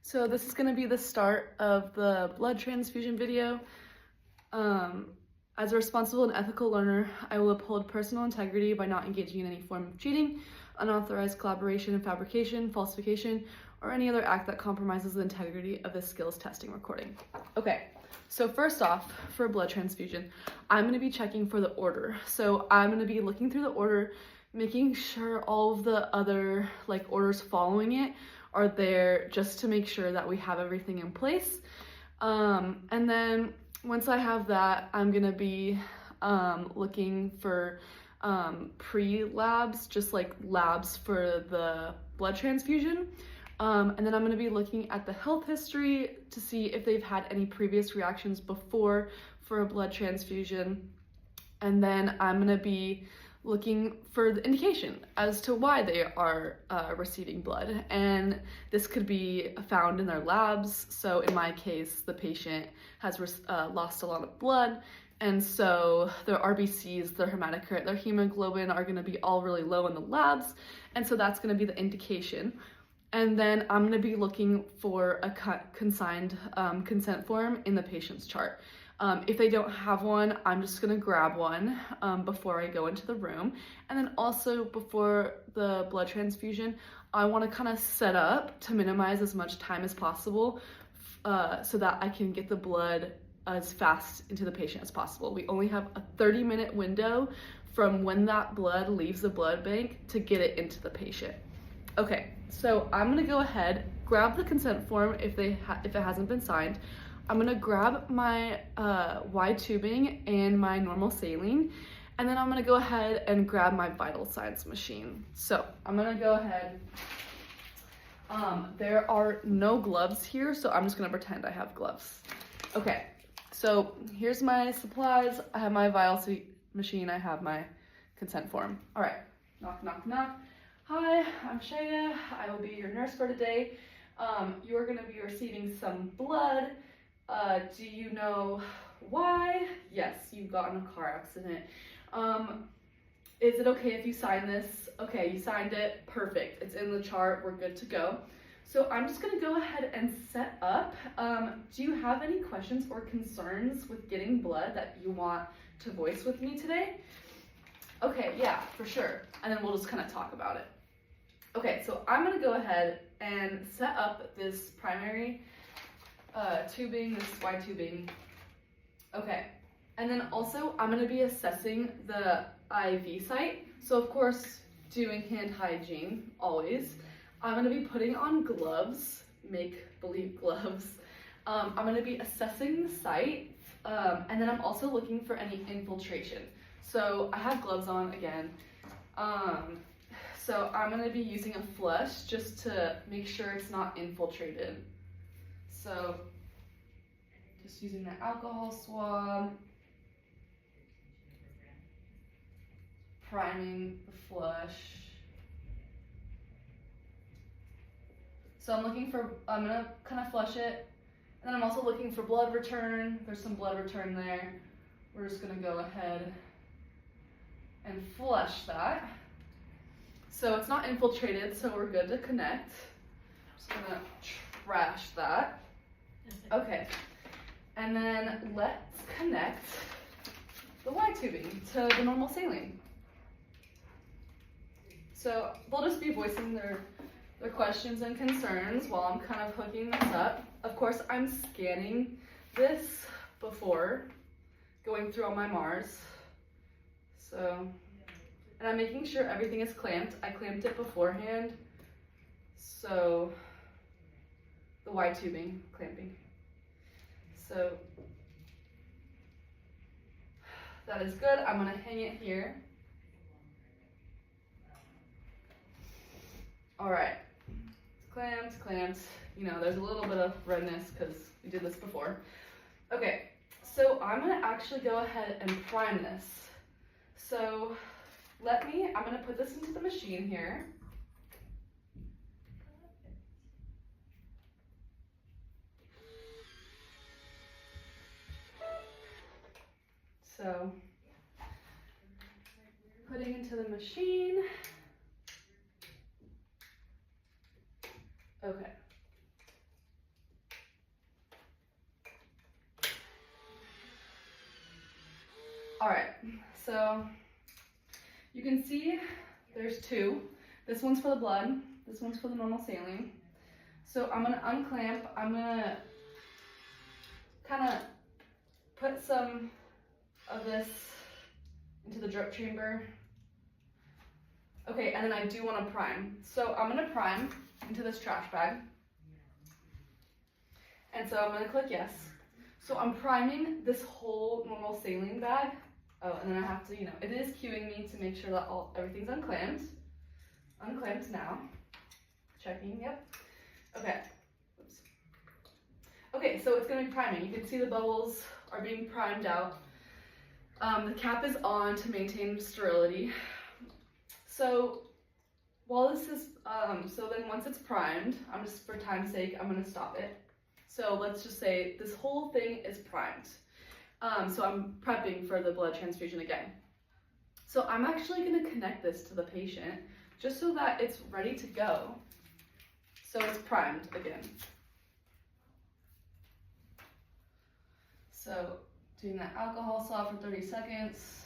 So this is going to be the start of the blood transfusion video. As a responsible and ethical learner, I will uphold personal integrity by not engaging in any form of cheating, unauthorized collaboration and fabrication, falsification, or any other act that compromises the integrity of this skills testing recording. Okay, so first off, for blood transfusion, I'm going to be checking for the order. So I'm going to be looking through the order, making sure all of the other orders following it are there, just to make sure that we have everything in place. And then once I have that, I'm gonna be looking for pre-labs, just like labs for the blood transfusion. And then I'm gonna be looking at the health history to see if they've had any previous reactions before for a blood transfusion. And then I'm gonna be looking for the indication as to why they are receiving blood. And this could be found in their labs. So in my case, the patient has lost a lot of blood. And so their RBCs, their hematocrit, their hemoglobin are gonna be all really low in the labs. And so that's gonna be the indication. And then I'm gonna be looking for a consigned consent form in the patient's chart. If they don't have one, I'm just gonna grab one before I go into the room. And then also before the blood transfusion, I wanna kind of set up to minimize as much time as possible so that I can get the blood as fast into the patient as possible. We only have a 30-minute window from when that blood leaves the blood bank to get it into the patient. Okay, so I'm gonna go ahead, grab the consent form if it hasn't been signed. I'm gonna grab my wide tubing and my normal saline, and then I'm gonna go ahead and grab my vital signs machine. So I'm gonna go ahead. There are no gloves here, so I'm just gonna pretend I have gloves. Okay, so here's my supplies. I have my vital machine, I have my consent form. All right, knock, knock, knock. Hi, I'm Shaya. I will be your nurse for today. You are gonna be receiving some blood. Do you know why? Yes, you got in a car accident. Is it okay if you sign this? Okay, you signed it. Perfect. It's in the chart. We're good to go. So I'm just gonna go ahead and set up. Do you have any questions or concerns with getting blood that you want to voice with me today? Okay, yeah, for sure. And then we'll just kind of talk about it. Okay, so I'm gonna go ahead and set up this primary tubing, this wide tubing. Okay, and then also I'm gonna be assessing the IV site. So of course, doing hand hygiene, always. I'm gonna be putting on gloves, make-believe gloves. I'm gonna be assessing the site, and then I'm also looking for any infiltration. So I have gloves on again. So I'm gonna be using a flush just to make sure it's not infiltrated. So just using the alcohol swab, priming the flush. So I'm gonna kind of flush it. And then I'm also looking for blood return. There's some blood return there. We're just gonna go ahead and flush that. So it's not infiltrated, so we're good to connect. Just gonna trash that. Okay, and then let's connect the wide tubing to the normal saline. So they'll just be voicing their questions and concerns while I'm kind of hooking this up. Of course, I'm scanning this before going through all my Mars. So, and I'm making sure everything is clamped. I clamped it beforehand. So, the wide tubing clamping. So, that is good. I'm gonna hang it here. All right, it's clamped. You know, there's a little bit of redness because we did this before. Okay, so I'm gonna actually go ahead and prime this. So I'm gonna put this into the machine here. So putting into the machine. Okay. so you can see there's two. This one's for the blood, this one's for the normal saline. So I'm gonna unclamp, I'm gonna kind of put some of this into the drip chamber. Okay, and then I do want to prime. So I'm gonna prime into this trash bag. And so I'm gonna click yes. So I'm priming this whole normal saline bag. Oh, and then I have to, it is cueing me to make sure that everything's unclamped. Unclamped now. Checking, yep. Okay. Oops. Okay, so it's gonna be priming. You can see the bubbles are being primed out. The cap is on to maintain sterility. So while this is, so then once it's primed, for time's sake, I'm gonna stop it. So let's just say this whole thing is primed. So I'm prepping for the blood transfusion again. So I'm actually gonna connect this to the patient just so that it's ready to go. So it's primed again. So doing that alcohol swab for 30 seconds.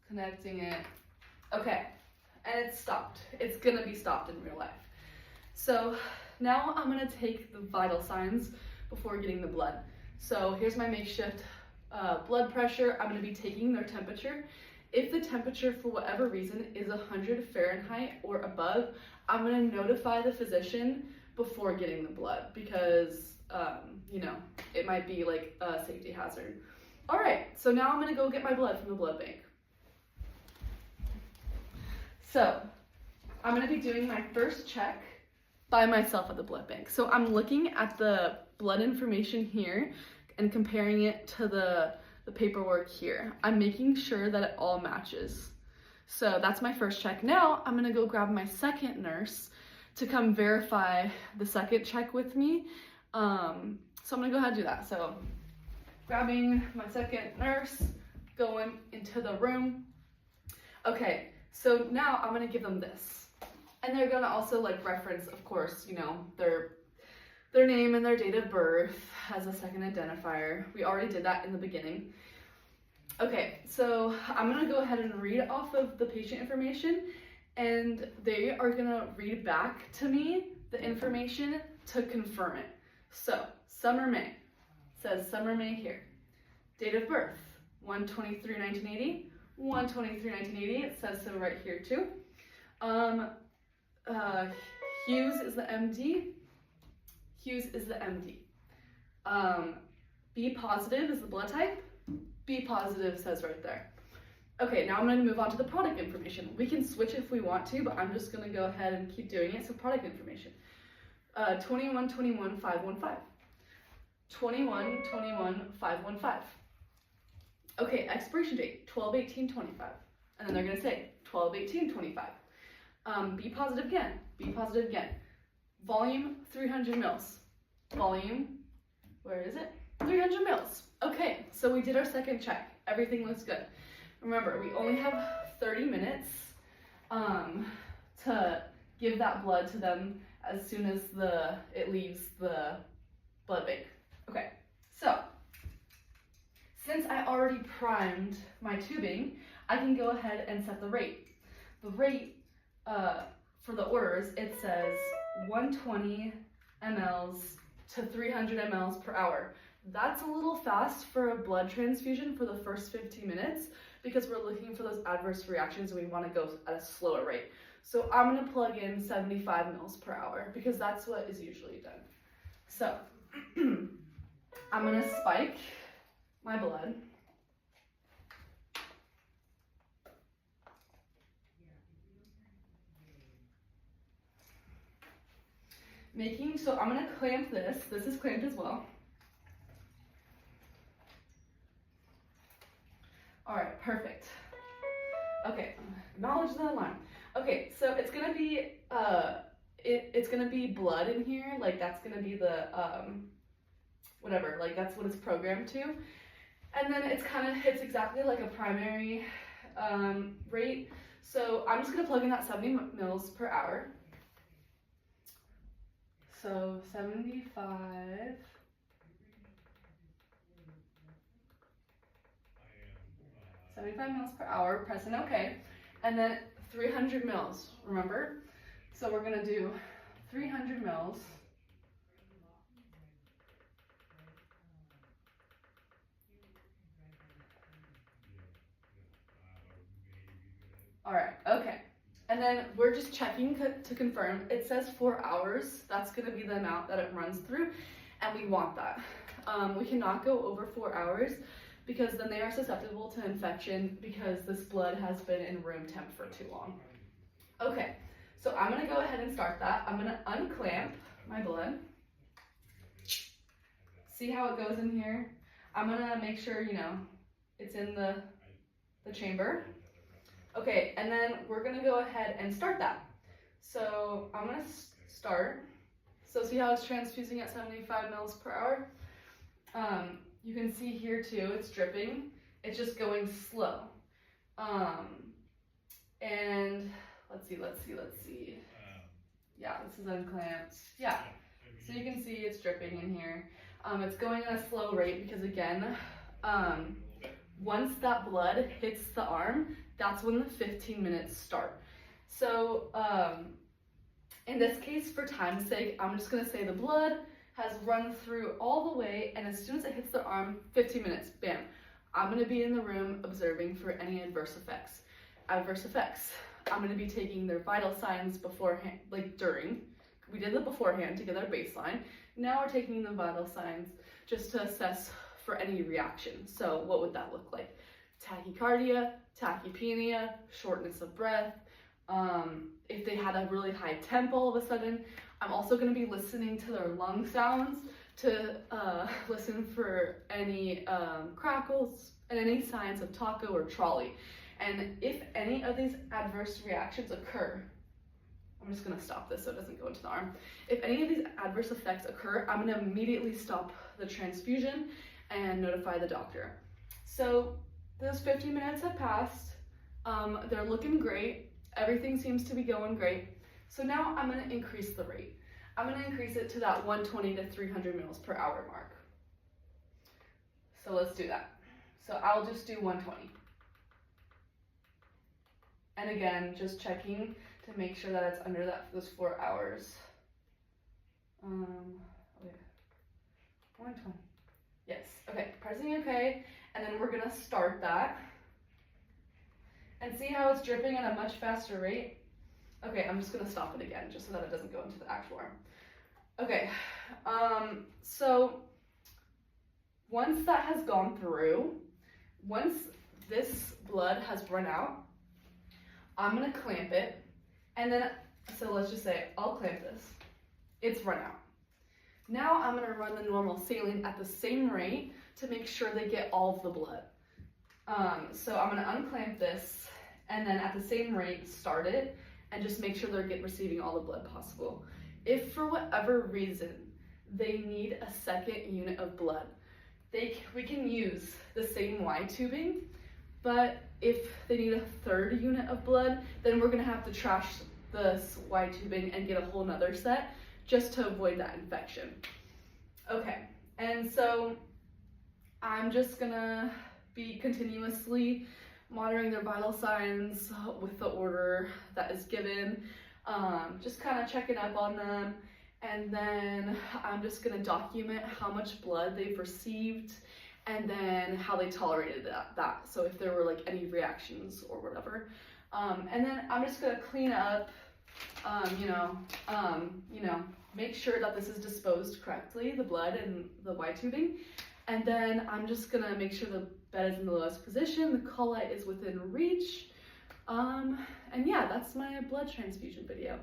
Connecting it. Okay, and it's stopped. It's gonna be stopped in real life. So now I'm gonna take the vital signs before getting the blood. So here's my makeshift blood pressure. I'm gonna be taking their temperature. If the temperature for whatever reason is 100 Fahrenheit or above, I'm gonna notify the physician before getting the blood because, it might be like a safety hazard. All right, so now I'm gonna go get my blood from the blood bank. So I'm gonna be doing my first check by myself at the blood bank. So I'm looking at the blood information here and comparing it to the paperwork here. I'm making sure that it all matches. So that's my first check. Now I'm gonna go grab my second nurse to come verify the second check with me. So I'm gonna go ahead and do that. So grabbing my second nurse, going into the room. Okay, so now I'm gonna give them this. And they're gonna also reference, of course, their name and their date of birth as a second identifier. We already did that in the beginning. Okay, so I'm gonna go ahead and read off of the patient information and they are gonna read back to me the information to confirm it. So, Summer May, it says Summer May here. Date of birth, 1/23/1980, 1/23/1980, it says so right here too. Hughes is the MD. Hughes is the MD. B positive is the blood type. B positive says right there. Okay, now I'm going to move on to the product information. We can switch if we want to, but I'm just going to go ahead and keep doing it. So product information. 21/21/515. 21/21/515. Okay, expiration date 12/18/25. And then they're going to say 12/18/25. B positive again. B positive again. Volume 300 mils. Volume, where is it? 300 mils. Okay, so we did our second check. Everything looks good. Remember, we only have 30 minutes to give that blood to them as soon as it leaves the blood bank. Okay, so since I already primed my tubing, I can go ahead and set the rate. The rate for the orders, it says 120 mLs to 300 mLs per hour. That's a little fast for a blood transfusion for the first 15 minutes because we're looking for those adverse reactions and we want to go at a slower rate. So I'm going to plug in 75 mLs per hour because that's what is usually done. So I'm going to spike my blood. So I'm going to clamp this. This is clamped as well. All right, perfect. Okay, acknowledge the alarm. Okay, so it's gonna be it's gonna be blood in here. That's gonna be the whatever. That's what it's programmed to. And then it's exactly like a primary rate. So I'm just gonna plug in that 70 mils per hour. So 75 75 mils per hour, pressing okay. And then 300 mils, remember? So we're gonna do 300 mils. All right, okay. And then we're just checking to confirm. It says 4 hours. That's gonna be the amount that it runs through, and we want that. We cannot go over 4 hours because then they are susceptible to infection because this blood has been in room temp for too long. Okay, so I'm gonna go ahead and start that. I'm gonna unclamp my blood. See how it goes in here? I'm gonna make sure, you know, it's in the chamber. Okay, and then we're gonna go ahead and start that. So I'm gonna start. So see how it's transfusing at 75 mils per hour? You can see here too, it's dripping. It's just going slow. And let's see. Yeah, this is unclamped. Yeah, so you can see it's dripping in here. It's going at a slow rate because again, once that blood hits the arm, that's when the 15 minutes start. So in this case, for time's sake, I'm just gonna say the blood has run through all the way, and as soon as it hits the arm, 15 minutes, bam. I'm gonna be in the room observing for any adverse effects. I'm gonna be taking their vital signs beforehand, like during. We did the beforehand to get our baseline. Now we're taking the vital signs just to assess for any reaction. So what would that look like? Tachycardia, tachypnea, shortness of breath. If they had a really high temp all of a sudden, I'm also going to be listening to their lung sounds to listen for any crackles and any signs of taco or trolley. And if any of these adverse reactions occur, I'm just going to stop this so it doesn't go into the arm. If any of these adverse effects occur, I'm going to immediately stop the transfusion and notify the doctor. So those 15 minutes have passed. They're looking great. Everything seems to be going great. So now I'm going to increase the rate. I'm going to increase it to that 120 to 300 mils per hour mark. So let's do that. So I'll just do 120. And again, just checking to make sure that it's under those 4 hours. Okay. 120. Yes, okay, pressing okay. And then we're gonna start that. And see how it's dripping at a much faster rate? Okay, I'm just gonna stop it again, just so that it doesn't go into the actual arm. Okay, so once that has gone through, once this blood has run out, I'm gonna clamp it, and then, so let's just say, I'll clamp this. It's run out. Now I'm gonna run the normal saline at the same rate to make sure they get all of the blood. So I'm gonna unclamp this, and then at the same rate, start it, and just make sure they're receiving all the blood possible. If for whatever reason they need a second unit of blood, we can use the same Y tubing, but if they need a third unit of blood, then we're gonna have to trash this Y tubing and get a whole nother set just to avoid that infection. Okay, and so I'm just gonna be continuously monitoring their vital signs with the order that is given, just kind of checking up on them, and then I'm just gonna document how much blood they've received and then how they tolerated that. So if there were like any reactions or whatever. And then I'm just gonna clean up, make sure that this is disposed correctly, the blood and the Y tubing. And then I'm just gonna make sure the bed is in the lowest position, the call light is within reach. And yeah, that's my blood transfusion video.